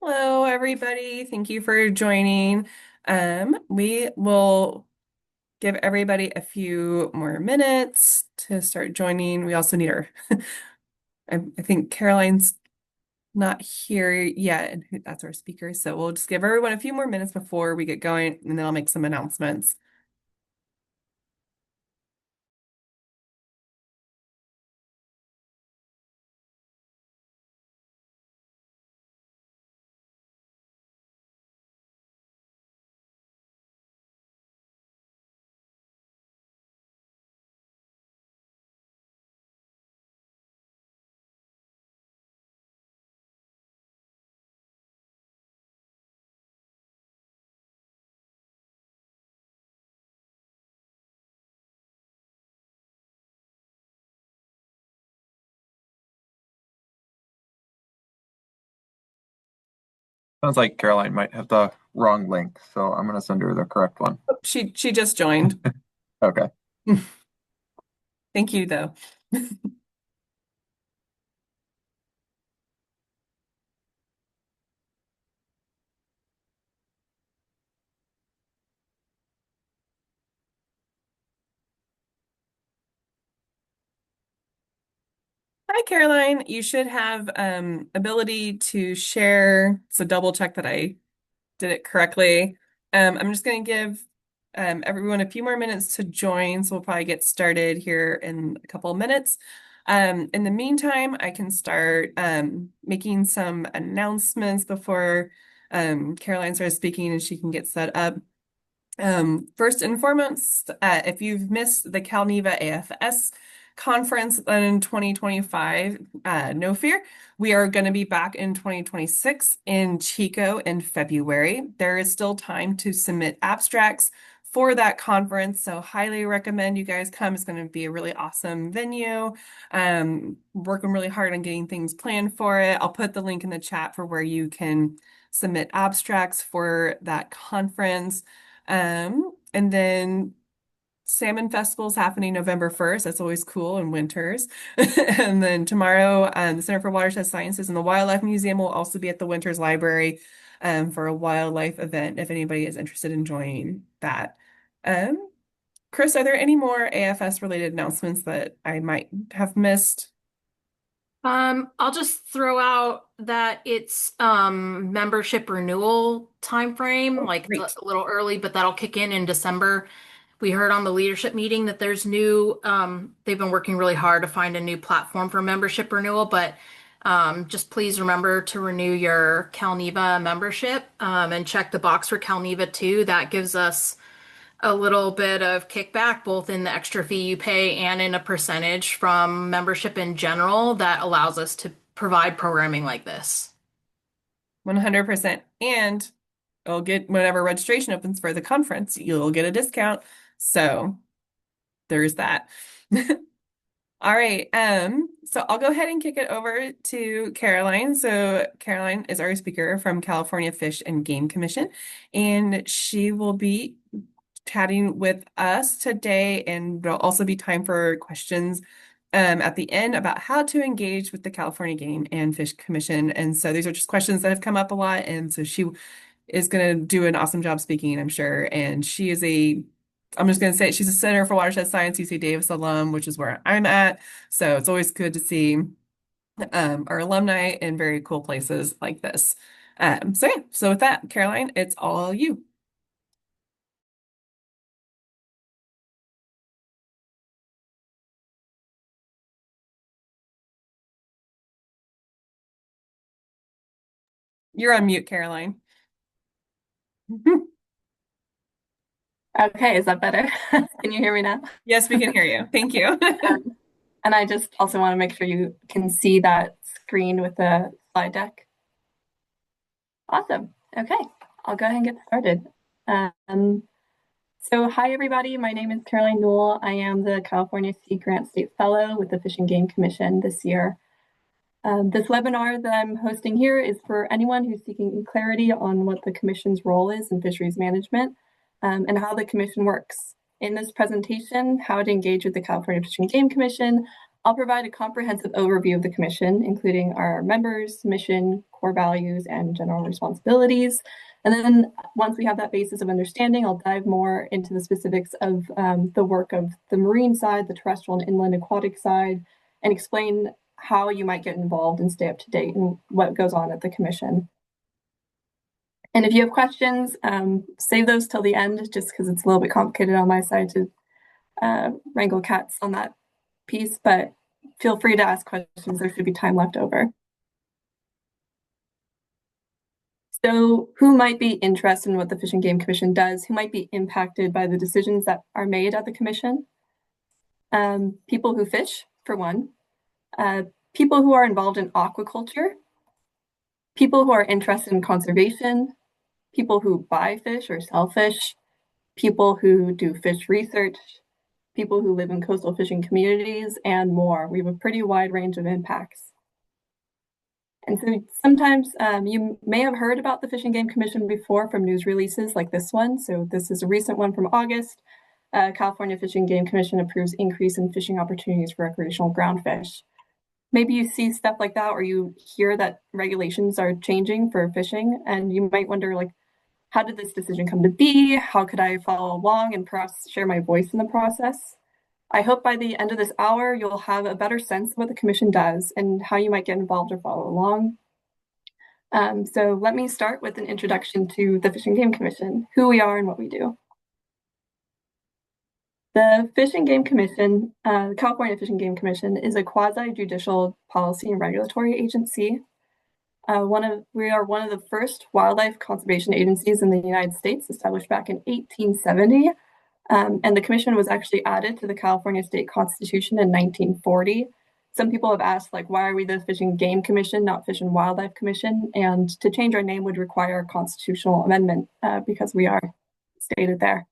Hello, everybody. Thank you for joining. We will give everybody a few more minutes to start joining. We also need our, I think Caroline's not here yet, and that's our speaker. So we'll just give everyone a few more minutes before we get going, and then I'll make some announcements. Sounds like Caroline might have the wrong link, so I'm going to send her the correct one. Oh, she just joined. Okay. Thank you, though. Hi, Caroline. You should have ability to share. So double check that I did it correctly. I'm just going to give everyone a few more minutes to join, so we'll probably get started here in a couple of minutes. In the meantime, I can start making some announcements before Caroline starts speaking and she can get set up. First and foremost, if you've missed the Cal-Neva AFS conference in 2025, no fear. We are going to be back in 2026 in Chico in February. There is still time to submit abstracts for that conference, so highly recommend you guys come. It's going to be a really awesome venue. Working really hard on getting things planned for it. I'll put the link in the chat for where you can submit abstracts for that conference. And then Salmon Festival is happening November 1st. That's always cool in winters. And then tomorrow, the Center for Watershed Sciences and the Wildlife Museum will also be at the Winters Library for a wildlife event if anybody is interested in joining that. Um, Chris, are there any more AFS related announcements that I might have missed? I'll just throw out that it's membership renewal timeframe, Oh, like a great. little early, but that'll kick in December. We heard on the leadership meeting that there's new, they've been working really hard to find a new platform for membership renewal, but just please remember to renew your Cal-Neva membership and check the box for Cal-Neva too. That gives us a little bit of kickback, both in the extra fee you pay and in a percentage from membership in general that allows us to provide programming like this. 100%. And you'll get whenever registration opens for the conference, you'll get a discount. So there's that. All right. So I'll go ahead and kick it over to Caroline. So Caroline is our speaker from California Fish and Game Commission, and she will be chatting with us today, and there'll also be time for questions at the end about how to engage with the California Game and Fish Commission. And so these are just questions that have come up a lot, and so she is going to do an awesome job speaking, I'm sure. And she is I'm just going to say she's a Center for Watershed Science, UC Davis alum, which is where I'm at. So it's always good to see our alumni in very cool places like this. So yeah, so with that, Caroline, it's all you. You're on mute, Caroline. Okay, is that better? Can you hear me now? Yes, we can hear you. Thank you. Um, and I just also want to make sure you can see that screen with the slide deck. Awesome. Okay, I'll go ahead and get started. So hi everybody, my name is Caroline Newell. I am the California Sea Grant State Fellow with the Fish and Game Commission this year. This webinar that I'm hosting here is for anyone who's seeking clarity on what the Commission's role is in fisheries management and how the Commission works. In this presentation, How to Engage with the California Fish and Game Commission, I'll provide a comprehensive overview of the Commission, including our members, mission, core core values and general responsibilities. And then once we have that basis of understanding, I'll dive more into the specifics of the work of the marine side, the terrestrial and inland aquatic side, and explain how you might get involved and stay up to date and what goes on at the commission. And if you have questions, save those till the end, just because it's a little bit complicated on my side to wrangle cats on that piece, but feel free to ask questions. There should be time left over. So who might be interested in what the Fish and Game Commission does? Who might be impacted by the decisions that are made at the commission? People who fish, for one. People who are involved in aquaculture. People who are interested in conservation. People who buy fish or sell fish. People who do fish research. People who live in coastal fishing communities, and more. We have a pretty wide range of impacts. And so sometimes you may have heard about the Fish and Game Commission before from news releases like this one. So this is a recent one from August. California Fish and Game Commission approves increase in fishing opportunities for recreational groundfish. Maybe you see stuff like that, or you hear that regulations are changing for fishing, and you might wonder, like, how did this decision come to be? How could I follow along and perhaps share my voice in the process? I hope by the end of this hour, you'll have a better sense of what the commission does and how you might get involved or follow along. So let me start with an introduction to the Fish and Game Commission, who we are and what we do. The Fish and Game Commission, the California Fish and Game Commission, is a quasi-judicial policy and regulatory agency. We are one of the first wildlife conservation agencies in the United States, established back in 1870. And the commission was actually added to the California State Constitution in 1940. Some people have asked, like, why are we the Fish and Game Commission, not Fish and Wildlife Commission? And to change our name would require a constitutional amendment because we are stated there.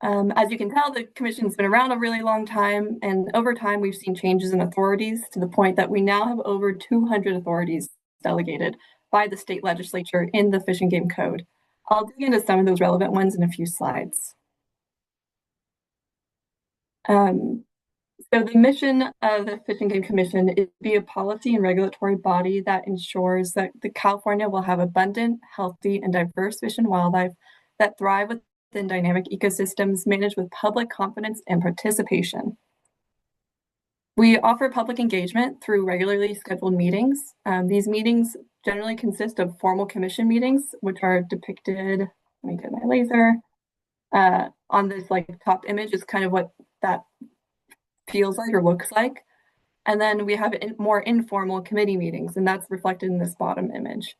As you can tell, the commission's been around a really long time, and over time we've seen changes in authorities to the point that we now have over 200 authorities delegated by the state legislature in the Fish and Game Code. I'll dig into some of those relevant ones in a few slides. So the mission of the Fish and Game Commission is to be a policy and regulatory body that ensures that California will have abundant, healthy, and diverse fish and wildlife that thrive within dynamic ecosystems managed with public confidence and participation. We offer public engagement through regularly scheduled meetings. These meetings generally consist of formal commission meetings, which are depicted, let me get my laser, on this like top image is kind of what that feels like or looks like. And then we have more informal committee meetings, and that's reflected in this bottom image.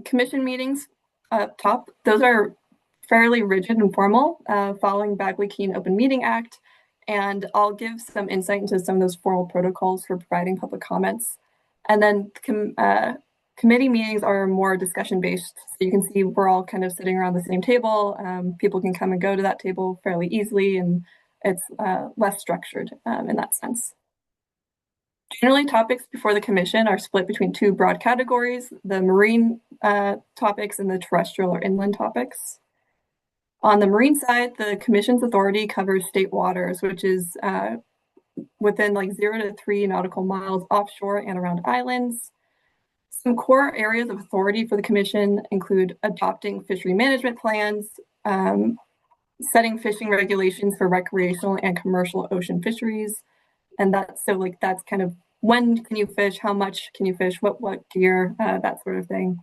Commission meetings up top, those are fairly rigid and formal, following Bagley-Keene Open Meeting Act. And I'll give some insight into some of those formal protocols for providing public comments. And then committee meetings are more discussion-based. So you can see we're all kind of sitting around the same table. People can come and go to that table fairly easily, and it's less structured in that sense. Generally, topics before the commission are split between two broad categories, the marine topics and the terrestrial or inland topics. On the marine side, the commission's authority covers state waters, which is within like 0 to 3 nautical miles offshore and around islands. Some core areas of authority for the commission include adopting fishery management plans, setting fishing regulations for recreational and commercial ocean fisheries. And that's kind of when can you fish, how much can you fish, what gear, that sort of thing.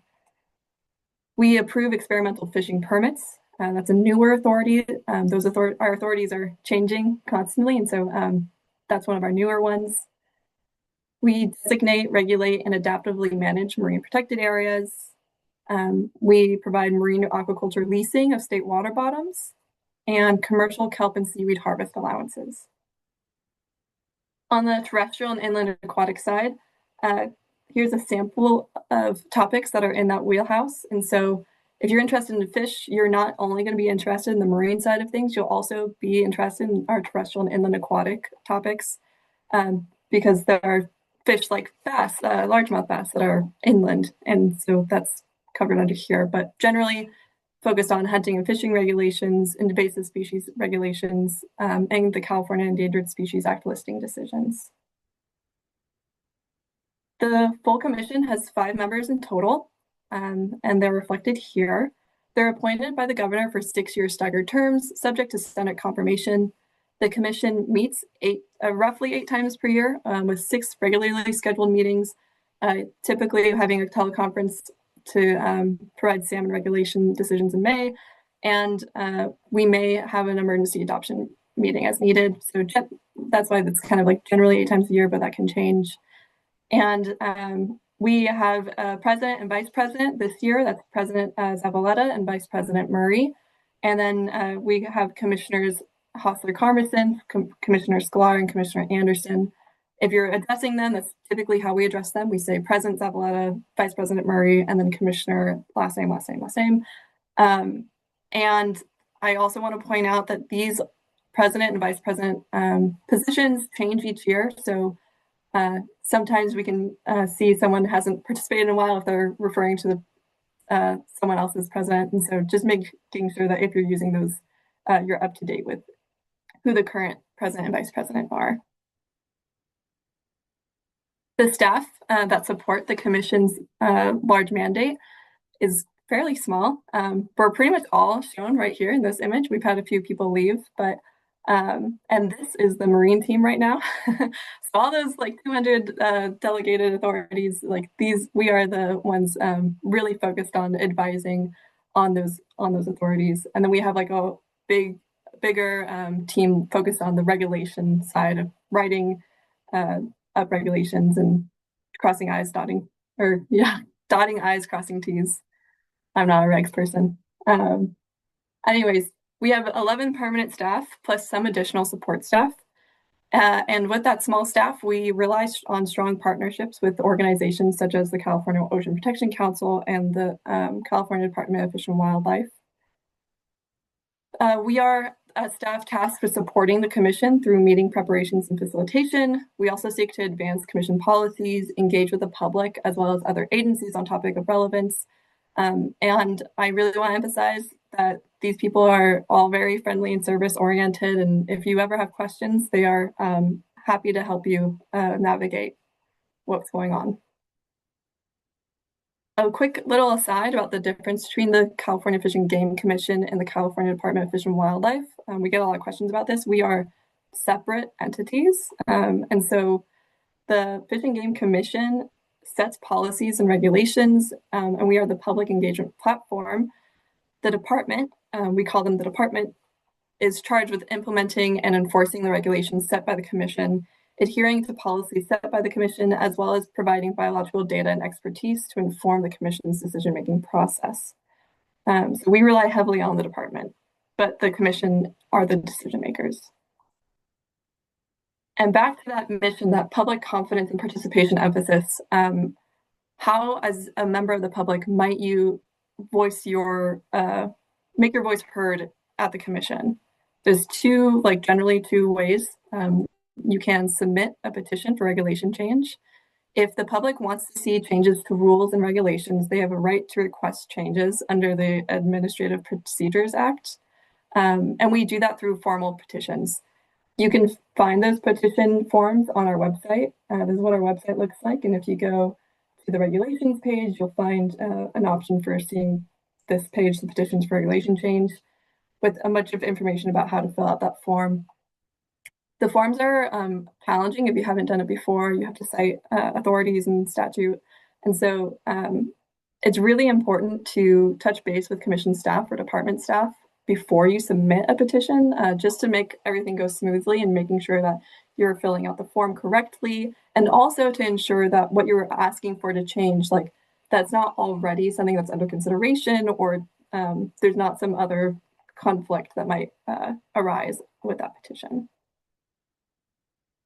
We approve experimental fishing permits. That's a newer authority. Our authorities are changing constantly, and so that's one of our newer ones. We designate, regulate, and adaptively manage marine protected areas. We provide marine aquaculture leasing of state water bottoms and commercial kelp and seaweed harvest allowances. On the terrestrial and inland aquatic side, here's a sample of topics that are in that wheelhouse. And so if you're interested in fish, you're not only going to be interested in the marine side of things, you'll also be interested in our terrestrial and inland aquatic topics because there are fish like bass, largemouth bass that are inland. And so that's covered under here, but generally focused on hunting and fishing regulations, invasive species regulations, and the California Endangered Species Act listing decisions. The full commission has 5 members in total, and they're reflected here. They're appointed by the governor for 6-year staggered terms, subject to Senate confirmation. The commission meets roughly 8 times per year, with 6 regularly scheduled meetings, typically having a teleconference to provide salmon regulation decisions in May, and we may have an emergency adoption meeting as needed. So that's why it's kind of like generally 8 times a year, but that can change. And we have a president and vice president this year. That's President Zavaleta and Vice President Murray. And then we have Commissioners Hostler-Carmison, Commissioner Sklar, and Commissioner Anderson. If you're addressing them, that's typically how we address them. We say President Zavaleta, Vice President Murray, and then Commissioner last name, last name, last name. And I also want to point out that these president and vice president positions change each year. So sometimes we can see someone hasn't participated in a while if they're referring to someone else as president. And so just making sure that if you're using those, you're up to date with who the current president and vice president are. The staff that support the commission's large mandate is fairly small. We're pretty much all shown right here in this image. We've had a few people leave, but and this is the Marine team right now. So all those like 200 delegated authorities, like these, we are the ones really focused on advising on those authorities. And then we have like a bigger team focused on the regulation side of writing up regulations and crossing I's, dotting I's, crossing T's. I'm not a regs person. Anyways, we have 11 permanent staff plus some additional support staff. And with that small staff, we rely on strong partnerships with organizations such as the California Ocean Protection Council and the California Department of Fish and Wildlife. We are a staff tasked with supporting the commission through meeting preparations and facilitation. We also seek to advance commission policies, engage with the public, as well as other agencies on topic of relevance. And I really want to emphasize that these people are all very friendly and service oriented. And if you ever have questions, they are happy to help you navigate what's going on. A quick little aside about the difference between the California Fish and Game Commission and the California Department of Fish and Wildlife. We get a lot of questions about this. We are separate entities. And so the Fish and Game Commission sets policies and regulations, and we are the public engagement platform. The department, we call them the department, is charged with implementing and enforcing the regulations set by the commission, adhering to policies set by the commission, as well as providing biological data and expertise to inform the commission's decision-making process. So we rely heavily on the department, but the commission are the decision makers. And back to that mission, that public confidence and participation emphasis, how, as a member of the public, might you voice your, make your voice heard at the commission? There's generally two ways. You can submit a petition for regulation change. If the public wants to see changes to rules and regulations, they have a right to request changes under the Administrative Procedures Act. And we do that through formal petitions. You can find those petition forms on our website. This is what our website looks like. And if you go to the regulations page, you'll find an option for seeing this page, the petitions for regulation change, with a bunch of information about how to fill out that form. The forms are challenging if you haven't done it before. You have to cite authorities and statute. And so it's really important to touch base with commission staff or department staff before you submit a petition, just to make everything go smoothly and making sure that you're filling out the form correctly, and also to ensure that what you're asking for to change, like that's not already something that's under consideration, or there's not some other conflict that might arise with that petition.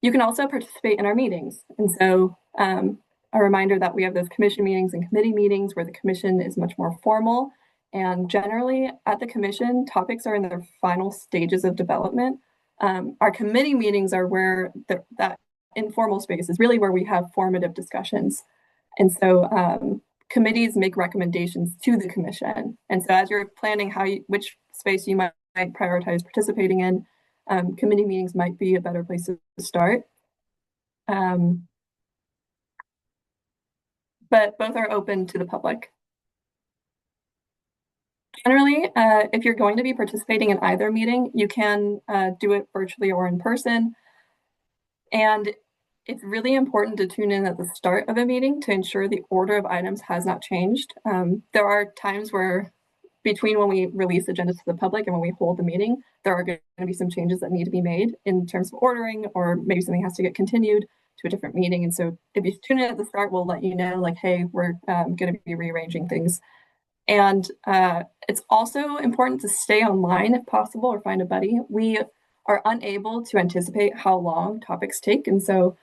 You can also participate in our meetings. And so a reminder that we have those commission meetings and committee meetings where the commission is much more formal. And generally at the commission, topics are in their final stages of development. Our committee meetings are where that informal space is really where we have formative discussions. And so committees make recommendations to the commission. And so as you're planning which space you might prioritize participating in, committee meetings might be a better place to start. but both are open to the public. Generally, if you're going to be participating in either meeting, you can do it virtually or in person. And it's really important to tune in at the start of a meeting to ensure the order of items has not changed. There are times where between when we release agendas to the public and when we hold the meeting, there are going to be some changes that need to be made in terms of ordering, or maybe something has to get continued to a different meeting. And so if you tune in at the start, we'll let you know, like, hey, we're going to be rearranging things. And it's also important to stay online if possible, or find a buddy. We are unable to anticipate how long topics take. And so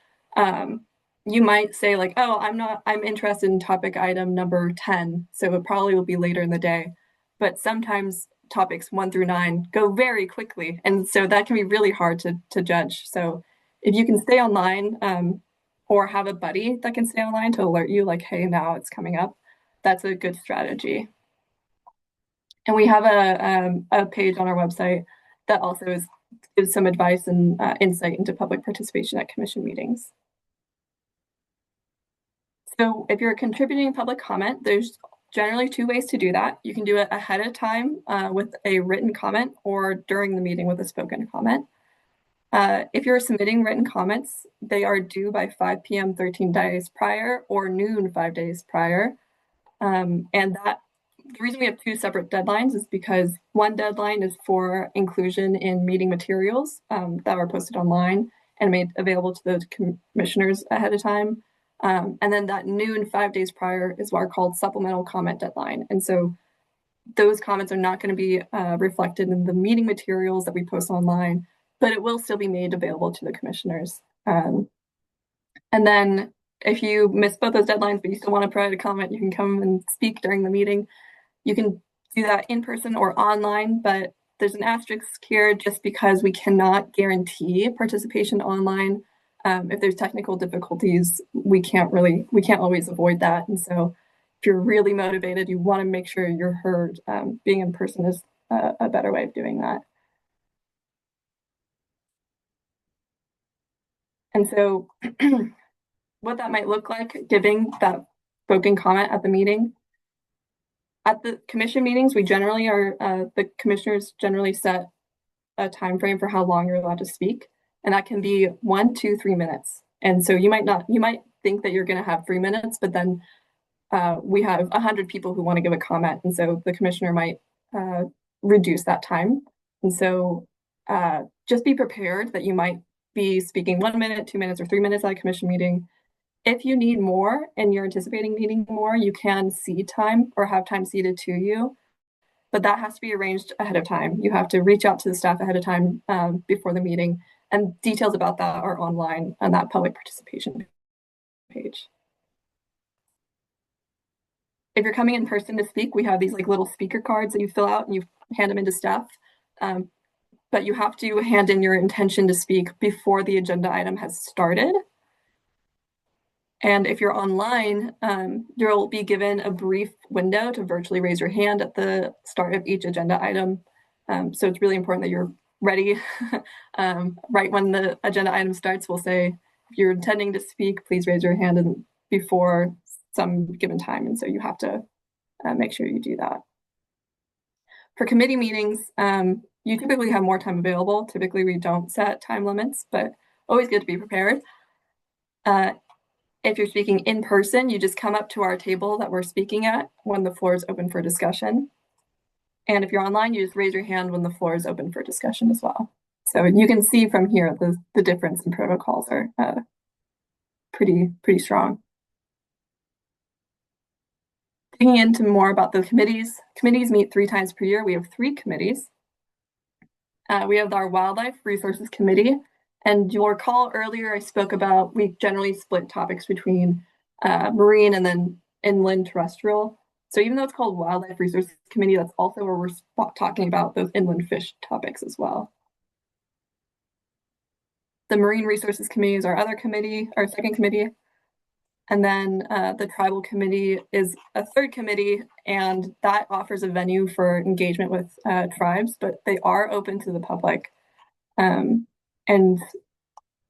you might say like, oh, I'm interested in topic item number 10. So it probably will be later in the day. But sometimes topics 1 through 9 go very quickly. And so that can be really hard to judge. So if you can stay online or have a buddy that can stay online to alert you like, hey, now it's coming up, that's a good strategy. And we have a page on our website that also gives some advice and insight into public participation at commission meetings. So if you're contributing public comment, there's generally 2 ways to do that. You can do it ahead of time with a written comment, or during the meeting with a spoken comment. If you're submitting written comments, they are due by 5 p.m. 13 days prior, or noon 5 days prior. And the reason we have 2 separate deadlines is because one deadline is for inclusion in meeting materials that are posted online and made available to the commissioners ahead of time. And then that noon 5 days prior is what are called supplemental comment deadline. And so those comments are not going to be reflected in the meeting materials that we post online, but it will still be made available to the commissioners. And then if you miss both those deadlines, but you still want to provide a comment, you can come and speak during the meeting. You can do that in person or online, but there's an asterisk here just because we cannot guarantee participation online. If there's technical difficulties, we can't always avoid that. And so if you're really motivated, you want to make sure you're heard, being in person is a better way of doing that. And so what that might look like, giving that spoken comment at the meeting. At the commission meetings, we generally are, the commissioners generally set a time frame for how long you're allowed to speak, and that can be 1, 2, 3 minutes. And so you might think that you're going to have 3 minutes, but then we have 100 people who want to give a comment, and so the commissioner might reduce that time. And so just be prepared that you might be speaking 1 minute, 2 minutes, or 3 minutes at a commission meeting. If you need more and you're anticipating needing more, you can seed time or have time seated to you, but that has to be arranged ahead of time. You have to reach out to the staff ahead of time before the meeting, and details about that are online on that public participation page. If you're coming in person to speak, we have these like little speaker cards that you fill out and you hand them into staff. But you have to hand in your intention to speak before the agenda item has started. And if you're online, you'll be given a brief window to virtually raise your hand at the start of each agenda item. So it's really important that you're ready. Right when the agenda item starts, we'll say, if you're intending to speak, please raise your hand before some given time. And so you have to make sure you do that. For committee meetings, you typically have more time available. Typically, we don't set time limits, but always good to be prepared. If you're speaking in person, you just come up to our table that we're speaking at when the floor is open for discussion. And if you're online, you just raise your hand when the floor is open for discussion as well. So you can see from here the difference in protocols are pretty strong. Digging into more about the committees. Committees meet 3 times per year. We have 3 committees. We have our Wildlife Resources Committee. And you'll recall earlier I spoke about, we generally split topics between marine and then inland terrestrial. So even though it's called Wildlife Resources Committee, that's also where we're talking about those inland fish topics as well. The Marine Resources Committee is our other committee, our second committee. And then the Tribal Committee is a third committee, and that offers a venue for engagement with tribes, but they are open to the public. And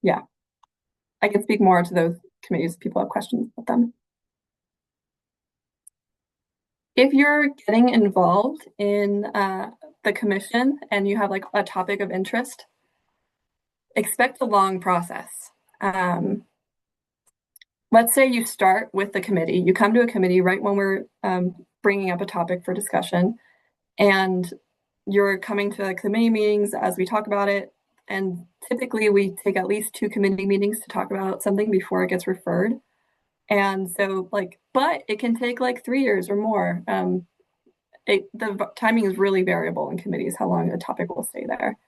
yeah, I can speak more to those committees if people have questions about them. if you're getting involved in the commission and you have like a topic of interest, expect a long process. Let's say you start with the committee. You come to a committee right when we're bringing up a topic for discussion, and you're coming to committee meetings as we talk about it. And typically we take at least 2 committee meetings to talk about something before it gets referred. And so but it can take like 3 years or more. The timing is really variable in committees, how long a topic will stay there.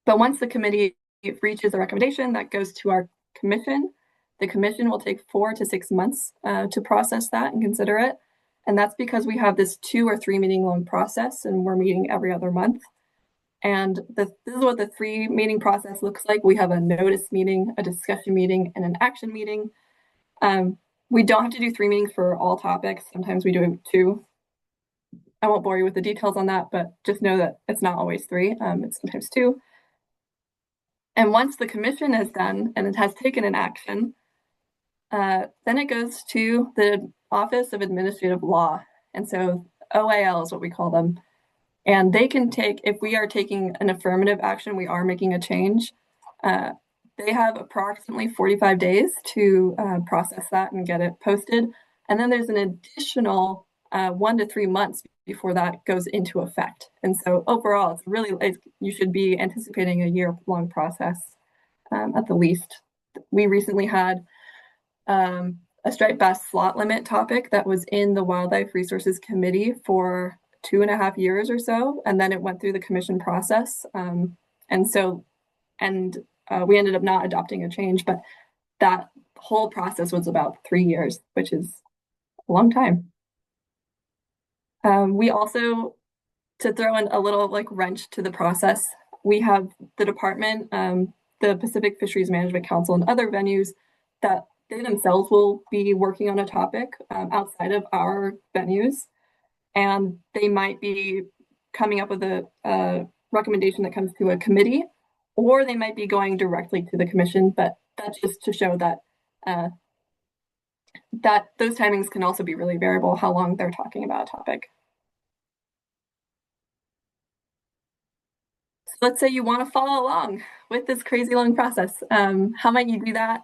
But once the committee reaches a recommendation that goes to our commission, the commission will take 4 to 6 months to process that and consider it. And that's because we have this 2 or 3 meeting long process, and we're meeting every other month. And this is what the 3 meeting process looks like. We have a notice meeting, a discussion meeting, and an action meeting. We don't have to do 3 meetings for all topics. Sometimes we do 2. I won't bore you with the details on that, but just know that it's not always 3. It's sometimes 2. And once the commission is done and it has taken an action, then it goes to the Office of Administrative Law. And so OAL is what we call them. And they can take, if we are taking an affirmative action, we are making a change, they have approximately 45 days to process that and get it posted. And then there's an additional 1 to 3 months before that goes into effect. And so overall, it's really, you should be anticipating a year-long process at the least. We recently had a striped bass slot limit topic that was in the Wildlife Resources Committee for 2.5 years or so, and then it went through the commission process. We ended up not adopting a change, but that whole process was about 3 years, which is a long time. We also, to throw in a little wrench to the process, we have the department, the Pacific Fisheries Management Council, and other venues that they themselves will be working on a topic outside of our venues, and they might be coming up with a recommendation that comes to a committee, or they might be going directly to the commission. But that's just to show that that those timings can also be really variable, how long they're talking about a topic. So let's say you want to follow along with this crazy long process. How might you do that?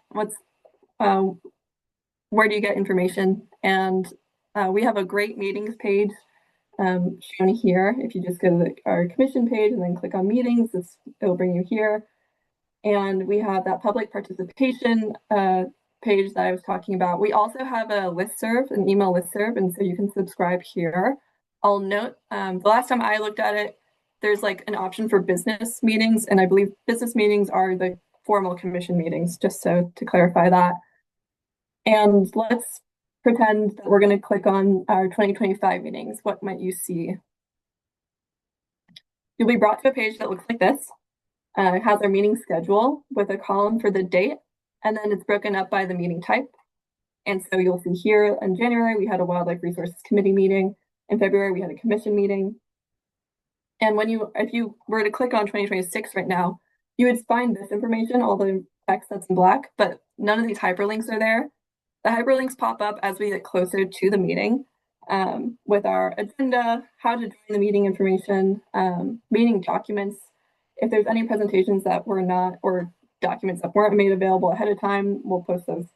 Where do you get information? And we have a great meetings page shown here. If you just go to our commission page and then click on meetings, it'll bring you here. And we have that public participation page that I was talking about. We also have a listserv, an email listserv, and so you can subscribe here. I'll note, the last time I looked at it, there's an option for business meetings, and I believe business meetings are the formal commission meetings, just so to clarify that. And let's pretend that we're going to click on our 2025 meetings. What might you see? You'll be brought to a page that looks like this. It has our meeting schedule with a column for the date, and then it's broken up by the meeting type. And so you'll see here in January, we had a Wildlife Resources Committee meeting. In February, we had a commission meeting. And if you were to click on 2026 right now, you would find this information, all the text that's in black, but none of these hyperlinks are there. The hyperlinks pop up as we get closer to the meeting with our agenda, how to join the meeting information, meeting documents. If there's any presentations that were not, or documents that weren't made available ahead of time, we'll post those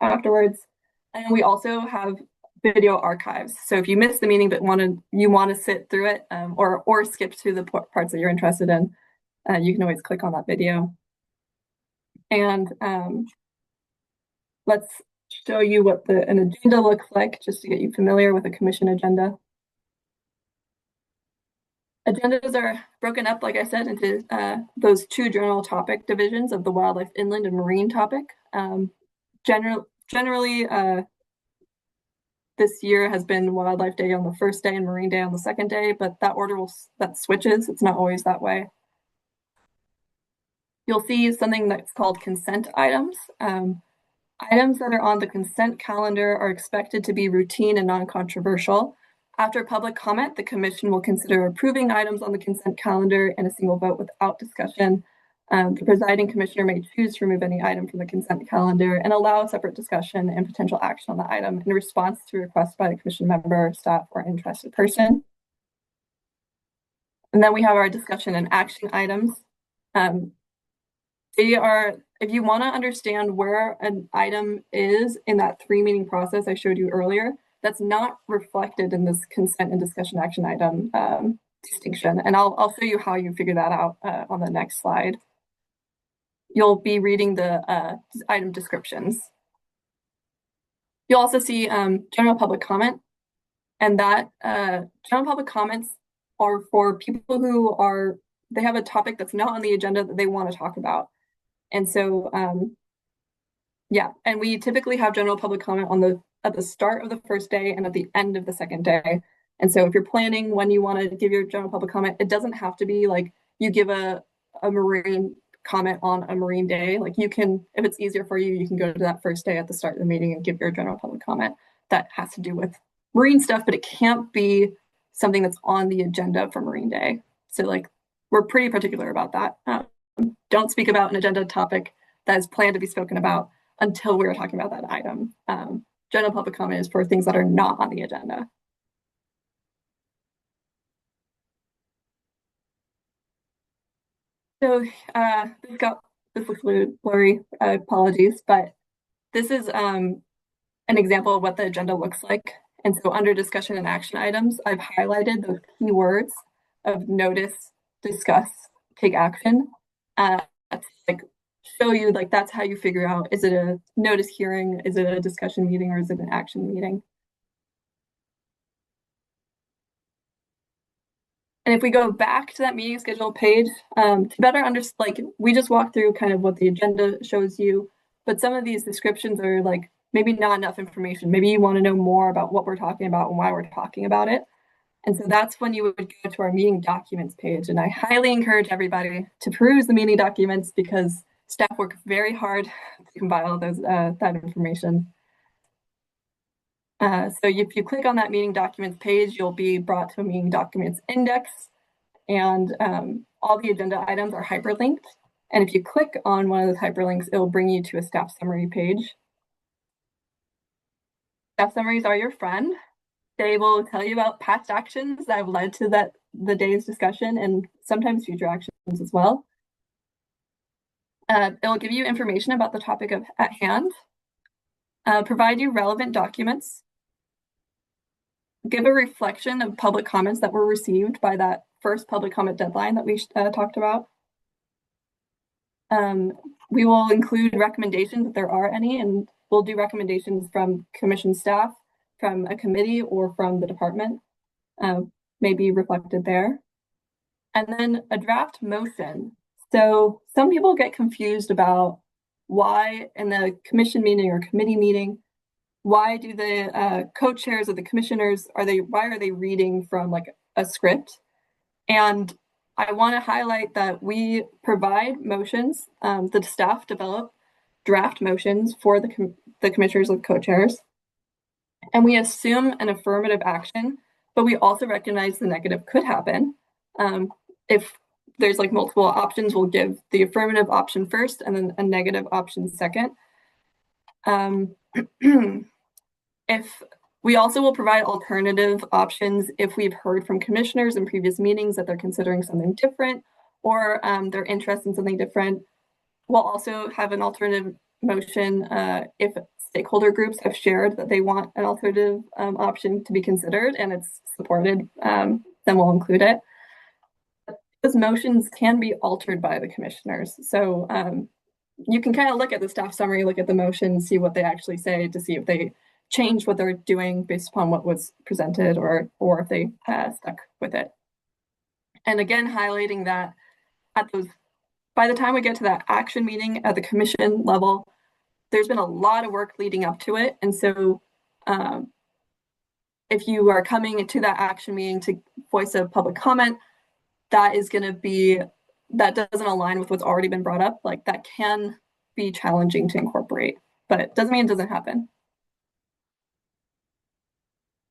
afterwards. And we also have video archives. So if you missed the meeting but you want to sit through it or skip to the parts that you're interested in, you can always click on that video. And let's show you what an agenda looks like, just to get you familiar with a commission agenda. Agendas are broken up, like I said, into those 2 general topic divisions of the wildlife, inland, and marine topic. Generally, this year has been Wildlife Day on the first day and Marine Day on the second day, but that order that switches. It's not always that way. You'll see something that's called consent items. Items that are on the consent calendar are expected to be routine and non-controversial. After public comment, the commission will consider approving items on the consent calendar in a single vote without discussion. The presiding commissioner may choose to remove any item from the consent calendar and allow a separate discussion and potential action on the item in response to a request by the commission member, staff, or interested person. And then we have our discussion and action items. They are, if you want to understand where an item is in that 3-meeting process I showed you earlier, that's not reflected in this consent and discussion action item distinction. And I'll show you how you figure that out on the next slide. You'll be reading the item descriptions. You'll also see general public comment, and that general public comments are for people who they have a topic that's not on the agenda that they want to talk about. And so, yeah, and we typically have general public comment at the start of the first day and at the end of the second day. And so if you're planning when you want to give your general public comment, it doesn't have to be like you give a marine comment on a marine day. Like you can, if it's easier for you, you can go to that first day at the start of the meeting and give your general public comment. That has to do with marine stuff, but it can't be something that's on the agenda for Marine Day. So like we're pretty particular about that. Don't speak about an agenda topic that is planned to be spoken about until we're talking about that item. General public comment is for things that are not on the agenda. So this looks a little blurry, apologies, but this is an example of what the agenda looks like. And so under discussion and action items, I've highlighted those keywords of notice, discuss, take action. Like show you like that's how you figure out, is it a notice hearing, is it a discussion meeting, or is it an action meeting? And if we go back to that meeting schedule page, to better understand, like we just walked through kind of what the agenda shows you, but some of these descriptions are like maybe not enough information. Maybe you want to know more about what we're talking about and why we're talking about it. And so that's when you would go to our meeting documents page. And I highly encourage everybody to peruse the meeting documents because staff work very hard to compile that information. So if you click on that meeting documents page, you'll be brought to a meeting documents index, and all the agenda items are hyperlinked. And if you click on one of those hyperlinks, it will bring you to a staff summary page. Staff summaries are your friend. They will tell you about past actions that have led to the day's discussion and sometimes future actions as well. It will give you information about the topic at hand, provide you relevant documents, give a reflection of public comments that were received by that first public comment deadline that we talked about. We will include recommendations if there are any, and we'll do recommendations from commission staff, from a committee, or from the department, may be reflected there. And then a draft motion. So some people get confused about why in the commission meeting or committee meeting, why do the co-chairs of the commissioners, why are they reading from like a script? And I want to highlight that we provide motions, the staff develop draft motions for the commissioners of co-chairs. And we assume an affirmative action, but we also recognize the negative could happen. If there's like multiple options, we'll give the affirmative option first and then a negative option second. If we also will provide alternative options if we've heard from commissioners in previous meetings that they're considering something different or they're interested in something different. We'll also have an alternative motion if stakeholder groups have shared that they want an alternative option to be considered and it's supported, then we'll include it. Those motions can be altered by the commissioners. So you can kind of look at the staff summary, look at the motion, see what they actually say to see if they change what they're doing based upon what was presented or if they stuck with it. And again, highlighting that by the time we get to that action meeting at the commission level, there's been a lot of work leading up to it. And so if you are coming to that action meeting to voice a public comment, that doesn't align with what's already been brought up. Like that can be challenging to incorporate, but it doesn't mean it doesn't happen.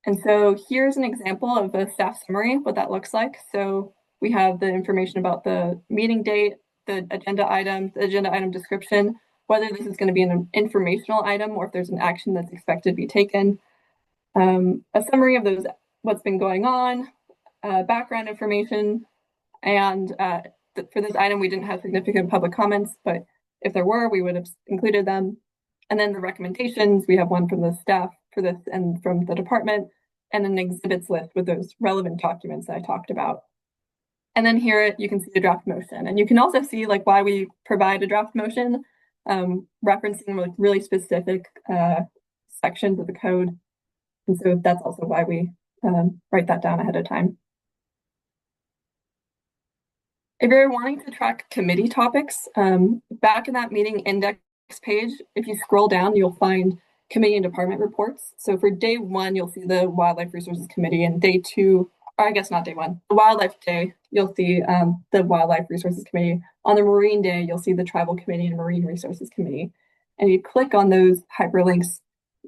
And so here's an example of a staff summary, what that looks like. So we have the information about the meeting date, the agenda item description, whether this is going to be an informational item or if there's an action that's expected to be taken. A summary of what's been going on, background information, and for this item, we didn't have significant public comments, but if there were, we would have included them. And then the recommendations, we have one from the staff for this and from the department, and an exhibits list with those relevant documents that I talked about. And then here you can see the draft motion, and you can also see like why we provide a draft motion, referencing like really specific sections of the code. And so that's also why we write that down ahead of time. If you're wanting to track committee topics, back in that meeting index page, if you scroll down, you'll find committee and department reports. So for day 1, you'll see the Wildlife Resources Committee, and day 2, or I guess not day 1, the Wildlife Day, you'll see the Wildlife Resources Committee. On the Marine Day, you'll see the Tribal Committee and Marine Resources Committee. And you click on those hyperlinks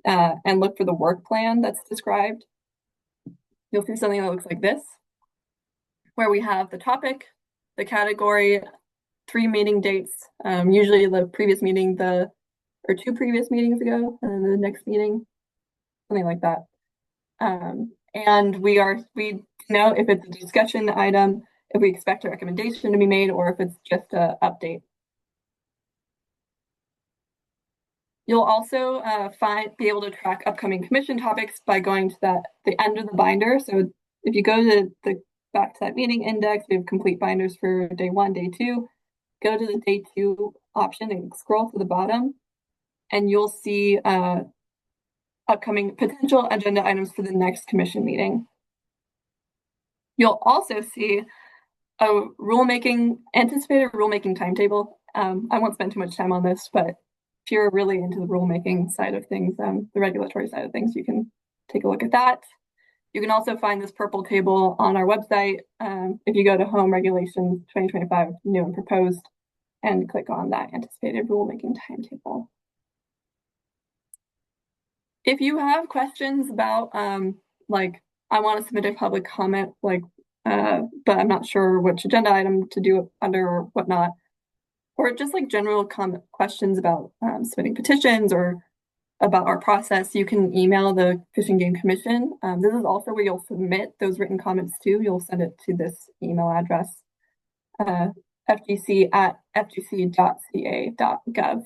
and look for the work plan that's described. You'll see something that looks like this, where we have the topic, the category, 3 meeting dates, usually the previous meeting, or 2 previous meetings ago, and then the next meeting, something like that. And we know if it's a discussion item, if we expect a recommendation to be made, or if it's just an update. You'll also be able to track upcoming commission topics by going to the end of the binder. So if you go to back to that meeting index, we have complete binders for day 1, day 2. Go to the day 2 option and scroll to the bottom, and you'll see upcoming potential agenda items for the next commission meeting. You'll also see a anticipated rulemaking timetable. I won't spend too much time on this, but if you're really into the rulemaking side of things, the regulatory side of things, you can take a look at that. You can also find this purple table on our website if you go to Home Regulations 2025 New and Proposed and click on that anticipated rulemaking timetable. If you have questions about like I want to submit a public comment, but I'm not sure which agenda item to do it under or whatnot, or just like general questions about submitting petitions or about our process, you can email the Fish and Game Commission. This is also where you'll submit those written comments to. You'll send it to this email address, fgc@fgc.ca.gov.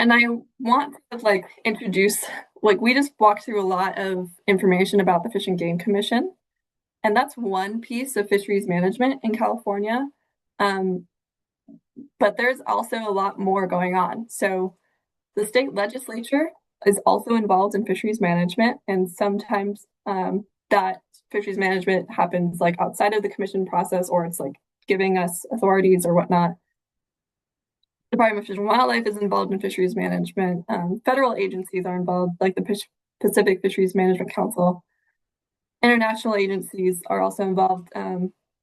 And I want to introduce, we just walked through a lot of information about the Fish and Game Commission, and that's one piece of fisheries management in California. But there's also a lot more going on. So the state legislature is also involved in fisheries management, and sometimes that fisheries management happens outside of the commission process, or it's giving us authorities or whatnot. Department of Fish and Wildlife is involved in fisheries management. Federal agencies are involved, like the Pacific Fisheries Management Council. International agencies are also involved.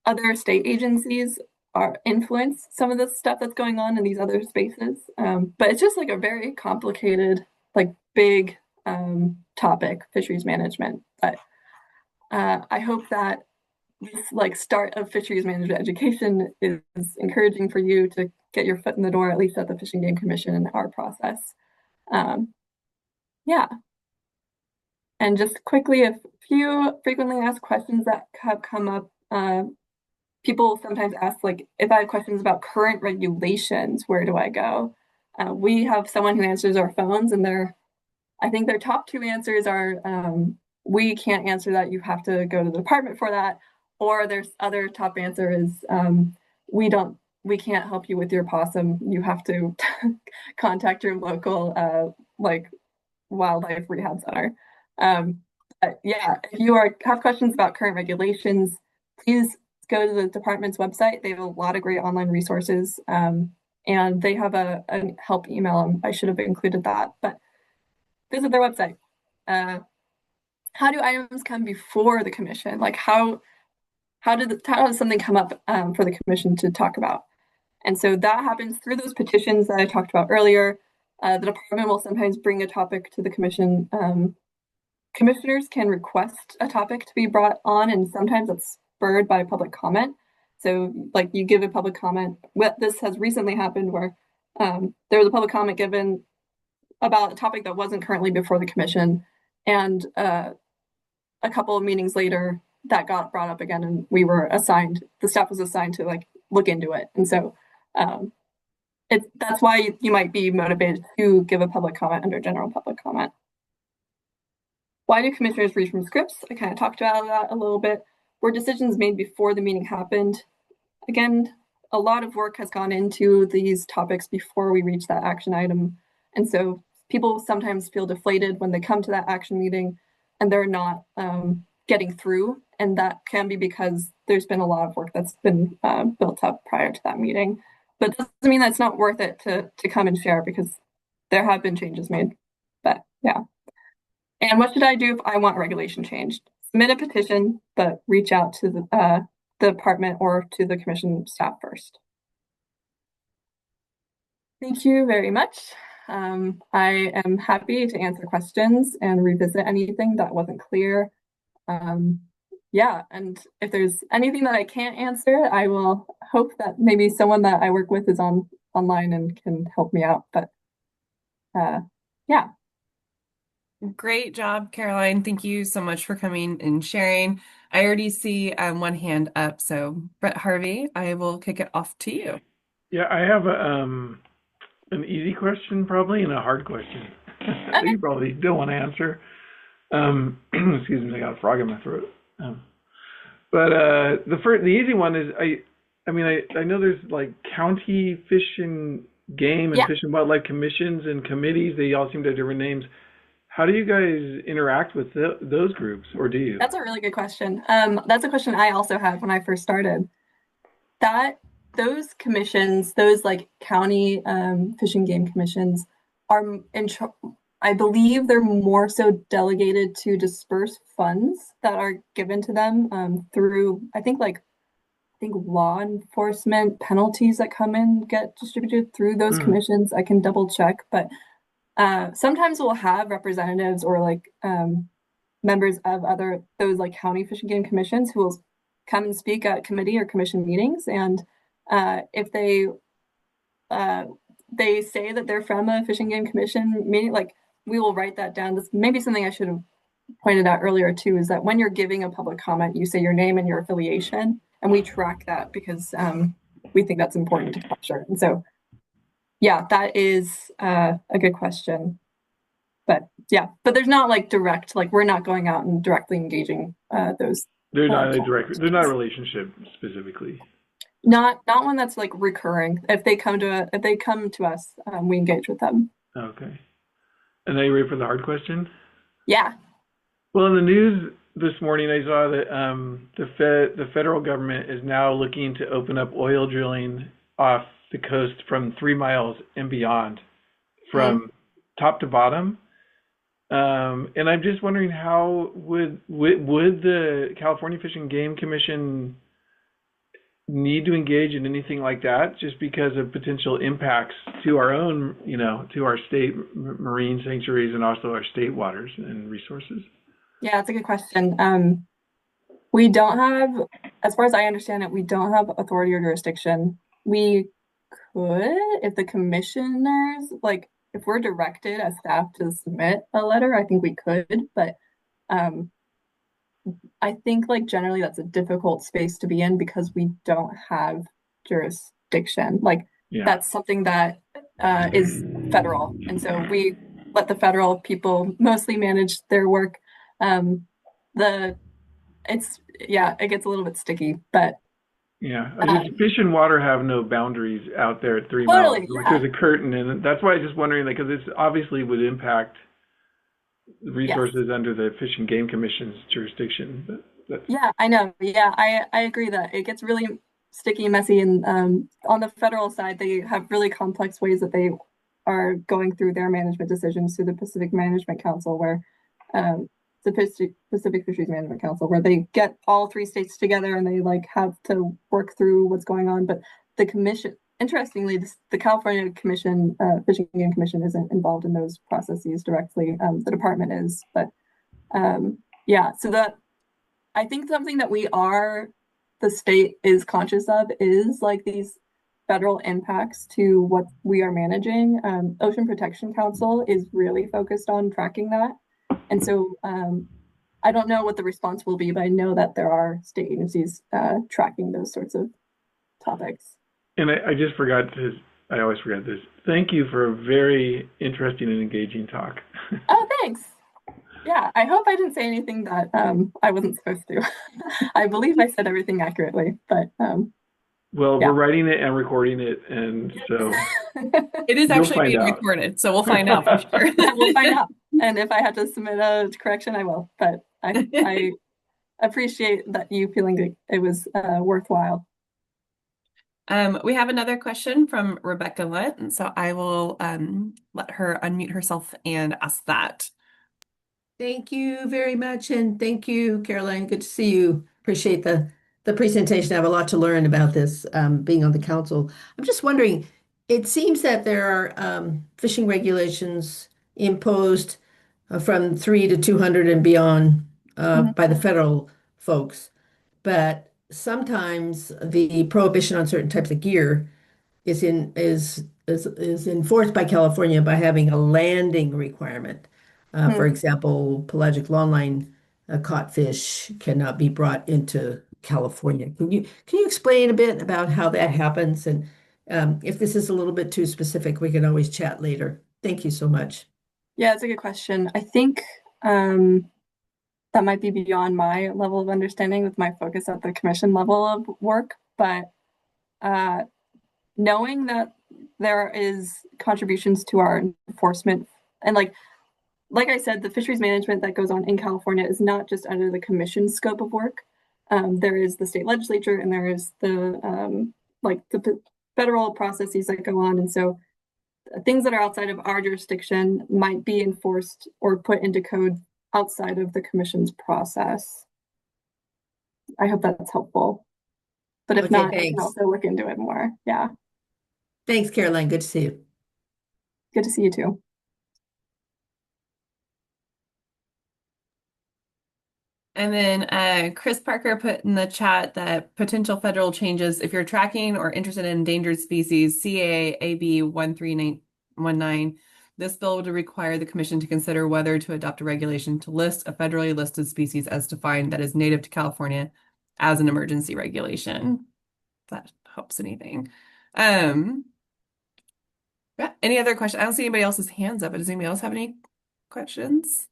Other state agencies influence some of the stuff that's going on in these other spaces. But it's just a very complicated, big topic, fisheries management. But I hope that this start of fisheries management education is encouraging for you to get your foot in the door, at least at the Fish and Game Commission and our process. Yeah. And just quickly, a few frequently asked questions that have come up. People sometimes ask, if I have questions about current regulations, where do I go? We have someone who answers our phones, and I think their top 2 answers are, we can't answer that, you have to go to the department for that. Or their other top answer is, we can't help you with your possum, you have to contact your local wildlife rehab center. But yeah, if you have questions about current regulations, please go to the department's website. They have a lot of great online resources, and they have a help email. I should have included that, but visit their website. How do items come before the commission? How does something come up for the commission to talk about? And so that happens through those petitions that I talked about earlier. The department will sometimes bring a topic to the commission. Commissioners can request a topic to be brought on, and sometimes it's spurred by public comment. So like you give a public comment. This has recently happened where there was a public comment given about a topic that wasn't currently before the commission, and a couple of meetings later that got brought up again, and the staff was assigned to like look into it. And so that's why you might be motivated to give a public comment under general public comment. Why do commissioners read from scripts? I kind of talked about that a little bit. Were decisions made before the meeting happened? Again, a lot of work has gone into these topics before we reach that action item. And so people sometimes feel deflated when they come to that action meeting and they're not getting through. And that can be because there's been a lot of work that's been built up prior to that meeting. But it doesn't mean that it's not worth it to come and share, because there have been changes made. But yeah. And what should I do if I want regulation changed? Submit a petition, but reach out to the department or to the commission staff first. Thank you very much. I am happy to answer questions and revisit anything that wasn't clear. Yeah, and if there's anything that I can't answer, I will hope that maybe someone that I work with is online and can help me out. But yeah. Great job, Caroline. Thank you so much for coming and sharing. I already see one hand up, so Brett Harvey, I will kick it off to you. Yeah, I have an easy question probably and a hard question. Okay. You probably don't want to answer. Excuse me, I got a frog in my throat. But the easy one is I know there's like county fish and game and fish and wildlife commissions and committees. They all seem to have different names. How do you guys interact with those groups, or do you? That's a really good question. That's a question I also had when I first started. Those commissions, those like county fish and game commissions, are I believe they're more so delegated to disperse funds that are given to them through I think law enforcement penalties that come in get distributed through those commissions. I can double check, but sometimes we'll have representatives or like members of those like county fish and game commissions who will come and speak at committee or commission meetings. And if they say that they're from a fish and game commission meeting, like we will write that down. This maybe something I should have pointed out earlier too, is that when you're giving a public comment, you say your name and your affiliation, and we track that because we think that's important to capture. And so yeah, that is a good question. But yeah, but there's not like direct, like we're not going out and directly engaging those. They're not a relationship specifically. Not one that's like recurring. If they come to us, we engage with them. Okay. And are you ready for the hard question? Yeah. Well, in the news this morning, I saw that the federal government is now looking to open up oil drilling off the coast from 3 miles and beyond, from top to bottom. And I'm just wondering, how would the California Fish and Game Commission need to engage in anything like that, just because of potential impacts to our own, to our state marine sanctuaries and also our state waters and resources? Yeah, that's a good question. We don't have, as far as I understand it, we don't have authority or jurisdiction. We could, if the commissioners, like if we're directed as staff to submit a letter, I think we could, but I think like generally that's a difficult space to be in because we don't have jurisdiction. Like that's something that is federal. And so we let the federal people mostly manage their work. It gets a little bit sticky, but fish and water have no boundaries out there at 3 totally, miles. Like there's a curtain, and that's why I was just wondering, like, because this obviously would impact resources under the Fish and Game Commission's jurisdiction. But yeah, I know. Yeah, I agree that it gets really sticky and messy. And on the federal side, they have really complex ways that they are going through their management decisions through the Pacific Management Council, where the Pacific Fisheries Management Council, where they get all 3 states together and they like have to work through what's going on. But the commission, interestingly, the California Commission, Fish and Game Commission, isn't involved in those processes directly. The department is, but so that I think something that we are the state is conscious of is like these federal impacts to what we are managing. Ocean Protection Council is really focused on tracking that. And so I don't know what the response will be, but I know that there are state agencies tracking those sorts of topics. And I just forgot to, I always forget this. Thank you for a very interesting and engaging talk. Oh, thanks. Yeah, I hope I didn't say anything that I wasn't supposed to. I believe I said everything accurately, but Well, yeah. we're writing it and recording it, and so It is you'll actually find being out. recorded, so we'll find out for sure. We'll find out. And if I had to submit a correction, I will. But I appreciate that you feeling that it was worthwhile. We have another question from Rebecca Lutt, and so I will let her unmute herself and ask that. Thank you very much, and thank you, Caroline. Good to see you. Appreciate the presentation. I have a lot to learn about this, being on the council. I'm just wondering, it seems that there are fishing regulations imposed from 3 to 200 and beyond by the federal folks, but sometimes the prohibition on certain types of gear is enforced by California by having a landing requirement. For example, pelagic longline caught fish cannot be brought into California. Can you explain a bit about how that happens? And if this is a little bit too specific, we can always chat later. Thank you so much. Yeah, it's a good question. I think that might be beyond my level of understanding with my focus at the commission level of work, but knowing that there is contributions to our enforcement and like I said, the fisheries management that goes on in California is not just under the commission's scope of work. There is the state legislature and there is the federal processes that go on. And so things that are outside of our jurisdiction might be enforced or put into code outside of the commission's process. I hope that's helpful. But if Okay, not, I can thanks. also look into it more. Yeah. Thanks, Caroline. Good to see you. Good to see you too. And then Chris Parker put in the chat that potential federal changes, if you're tracking or interested in endangered species, CA AB 13919, this bill would require the commission to consider whether to adopt a regulation to list a federally listed species as defined that is native to California as an emergency regulation. If that helps anything. Yeah, any other questions? I don't see anybody else's hands up, but does anybody else have any questions?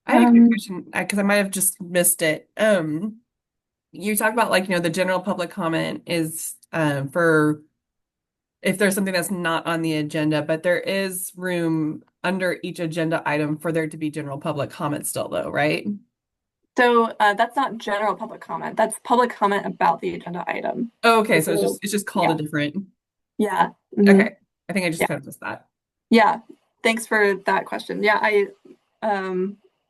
I had a quick question because I might have just missed it. You talked about the general public comment is for if there's something that's not on the agenda, but there is room under each agenda item for there to be general public comment still, though, right? So that's not general public comment. That's public comment about the agenda item. Oh, okay, so So, it's just called yeah. a different. Yeah. Okay, I think I just Yeah. kind of missed that. Yeah. Thanks for that question. Yeah, I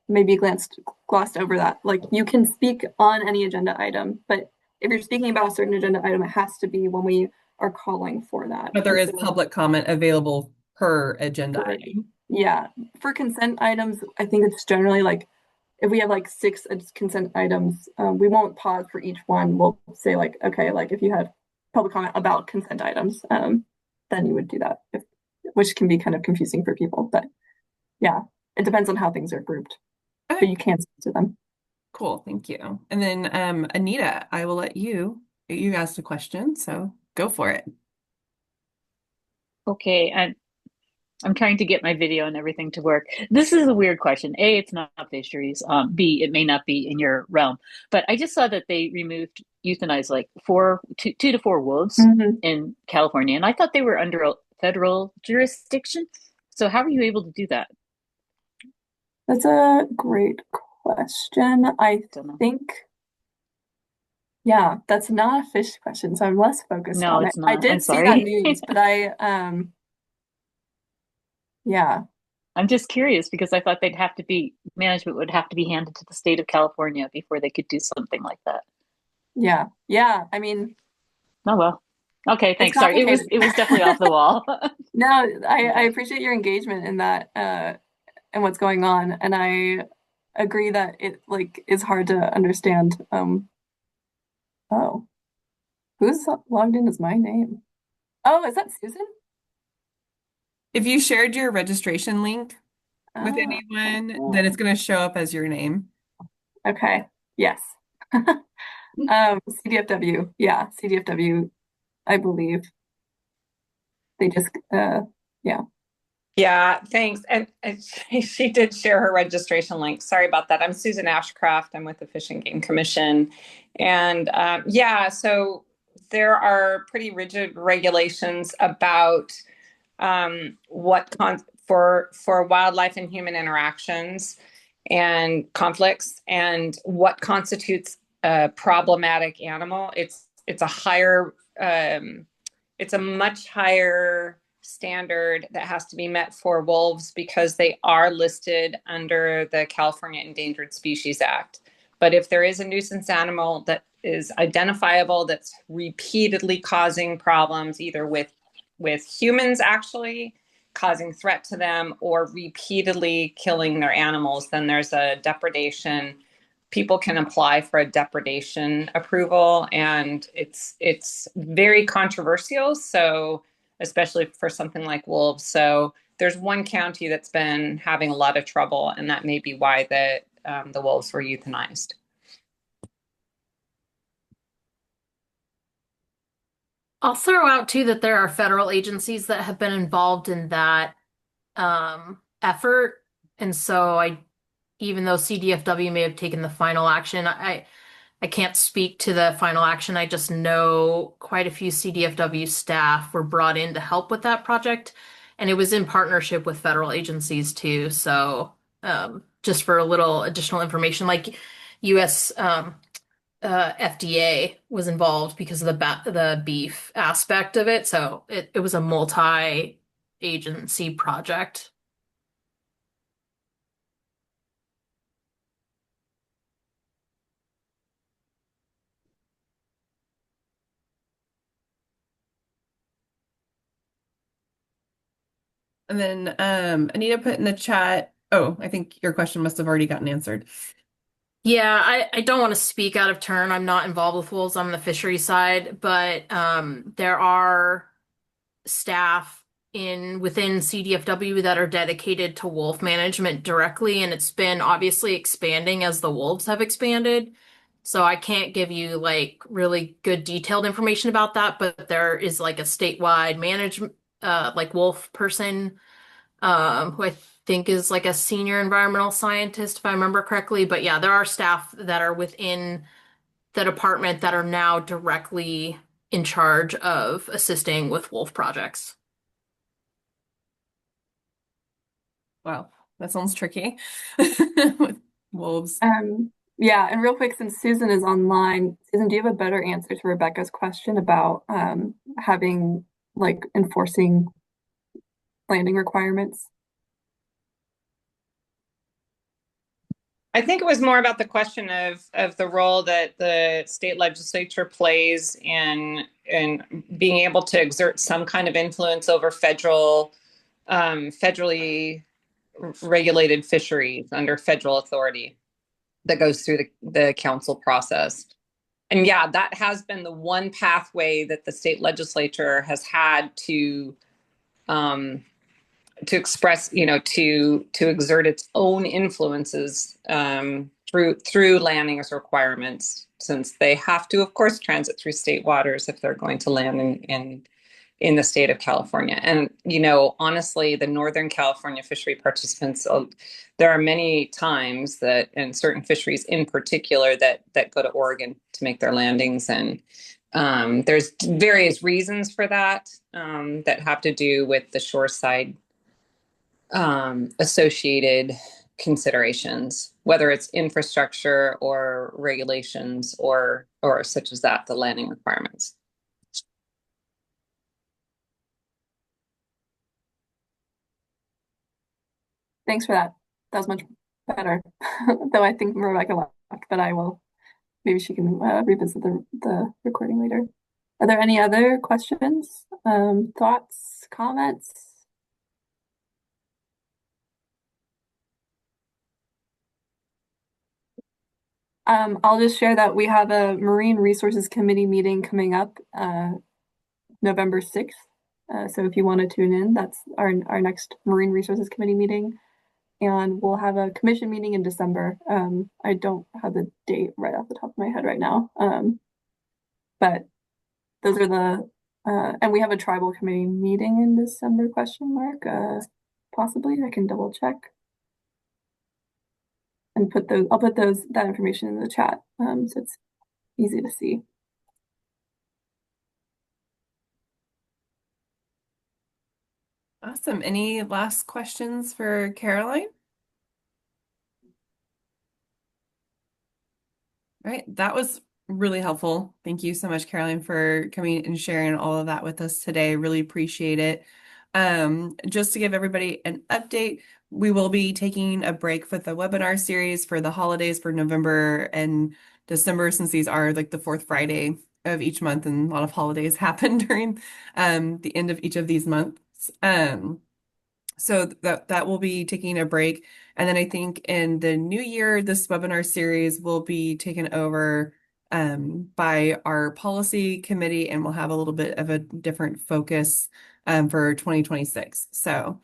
maybe glossed over that. Like you can speak on any agenda item, but if you're speaking about a certain agenda item, it has to be when we are calling for that. But there And is so, public comment available per agenda Right. item. yeah, for consent items, I think it's generally like if we have like 6 consent items, we won't pause for each one. We'll say like, okay, like if you had public comment about consent items, then you would do that, which can be kind of confusing for people. But yeah, it depends on how things are grouped, but Okay, you can speak to them. cool, thank you. And then Anita, I will let you asked a question, so go for it. Okay, I'm trying to get my video and everything to work. This is a weird question. A, it's not fisheries. B, it may not be in your realm. But I just saw that they euthanized like 2 to 4 wolves in California, and I thought they were under a federal jurisdiction. So how are you able to do that? That's a great question. I Don't know. think, yeah, that's not a fish question, so I'm less focused No, on it. it's I not. did I'm see that sorry. news, but yeah, I'm just curious because I thought management would have to be handed to the state of California before they could do something like that. yeah. I mean, Oh well. Okay, It's thanks. Sorry, complicated. it was definitely off the wall. No, I Okay. appreciate your engagement in that and what's going on, and I agree that it like is hard to understand. Oh, who's logged in as my name? Oh, is that Susan? If you shared your registration link with Ah, anyone, then it's oh, going to show up as your name. okay. Yes. CDFW. Yeah, CDFW, I believe. They just yeah. Yeah, thanks. And she did share her registration link. Sorry about that. I'm Susan Ashcraft. I'm with the Fish and Game Commission. And yeah, so there are pretty rigid regulations about for wildlife and human interactions and conflicts and what constitutes a problematic animal. It's a higher it's a much higher standard that has to be met for wolves because they are listed under the California Endangered Species Act. But if there is a nuisance animal that is identifiable, that's repeatedly causing problems, either with humans actually causing threat to them or repeatedly killing their animals, then there's a depredation. People can apply for a depredation approval, and it's very controversial. So, especially for something like wolves. So, there's one county that's been having a lot of trouble, and that may be why the wolves were euthanized. I'll throw out too that there are federal agencies that have been involved in that effort. And so even though CDFW may have taken the final action, I can't speak to the final action. I just know quite a few CDFW staff were brought in to help with that project, and it was in partnership with federal agencies too. So, just for a little additional information, like U.S. FDA was involved because of the beef aspect of it. So it was a multi-agency project. And then Anita put in the chat, oh, I think your question must have already gotten answered. Yeah, I don't want to speak out of turn. I'm not involved with wolves. I'm on the fishery side, but there are staff within CDFW that are dedicated to wolf management directly, and it's been obviously expanding as the wolves have expanded. So I can't give you like really good detailed information about that, but there is like a statewide management like wolf person who I think is like a senior environmental scientist, if I remember correctly. But yeah, there are staff that are within the department that are now directly in charge of assisting with wolf projects. Wow, that sounds tricky with wolves. Yeah, and real quick, since Susan is online, Susan, do you have a better answer to Rebecca's question about having like enforcing landing requirements? I think it was more about the question of the role that the state legislature plays in being able to exert some kind of influence over federally regulated fisheries under federal authority that goes through the council process. And yeah, that has been the one pathway that the state legislature has had to express, to exert its own influences through landing as requirements, since they have to, of course, transit through state waters if they're going to land in the state of California. And honestly, the Northern California fishery participants, there are many times that, in certain fisheries in particular, that go to Oregon to make their landings, and there's various reasons for that that have to do with the shoreside associated considerations, whether it's infrastructure or regulations or such as that, the landing requirements. Thanks for that. That was much better. Though I think Rebecca left, but I will. Maybe she can revisit the recording later. Are there any other questions, thoughts, comments? I'll just share that we have a Marine Resources Committee meeting coming up November 6th. So if you want to tune in, that's our next Marine Resources Committee meeting. And we'll have a commission meeting in December. I don't have the date right off the top of my head right now. But those are and we have a tribal committee meeting in December, question mark. Possibly, I can double check. And I'll put that information in the chat, so it's easy to see. Awesome. Any last questions for Caroline? All right, that was really helpful. Thank you so much, Caroline, for coming and sharing all of that with us today. Really appreciate it. Just to give everybody an update, we will be taking a break with the webinar series for the holidays for November and December, since these are like the fourth Friday of each month, and a lot of holidays happen during the end of each of these months. So that will be taking a break. And then I think in the new year, this webinar series will be taken over by our policy committee, and we'll have a little bit of a different focus for 2026. So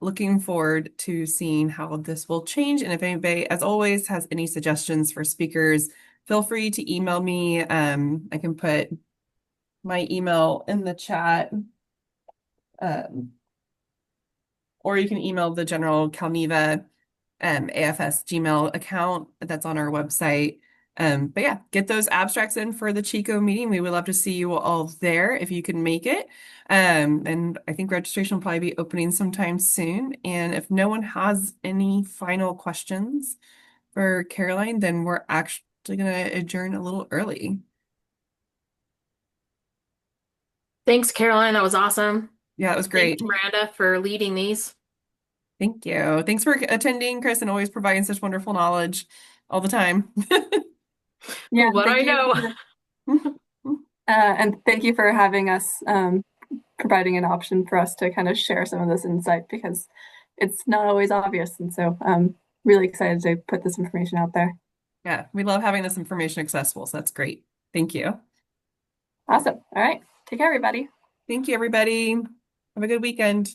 looking forward to seeing how this will change. And if anybody, as always, has any suggestions for speakers, feel free to email me. I can put my email in the chat. Or you can email the general Cal-Neva AFS Gmail account that's on our website. But yeah, get those abstracts in for the Chico meeting. We would love to see you all there if you can make it. And I think registration will probably be opening sometime soon. And if no one has any final questions for Caroline, then we're actually going to adjourn a little early. Thanks, Caroline. That was awesome. Yeah, it was great. Thanks, Miranda, for leading these. Thank you. Thanks for attending, Chris, and always providing such wonderful knowledge all the time. Yeah, What I know. And thank you for having us, providing an option for us to kind of share some of this insight, because it's not always obvious. And so I'm really excited to put this information out there. Yeah, we love having this information accessible, so that's great. Thank you. Awesome. All right. Take care, everybody. Thank you, everybody. Have a good weekend.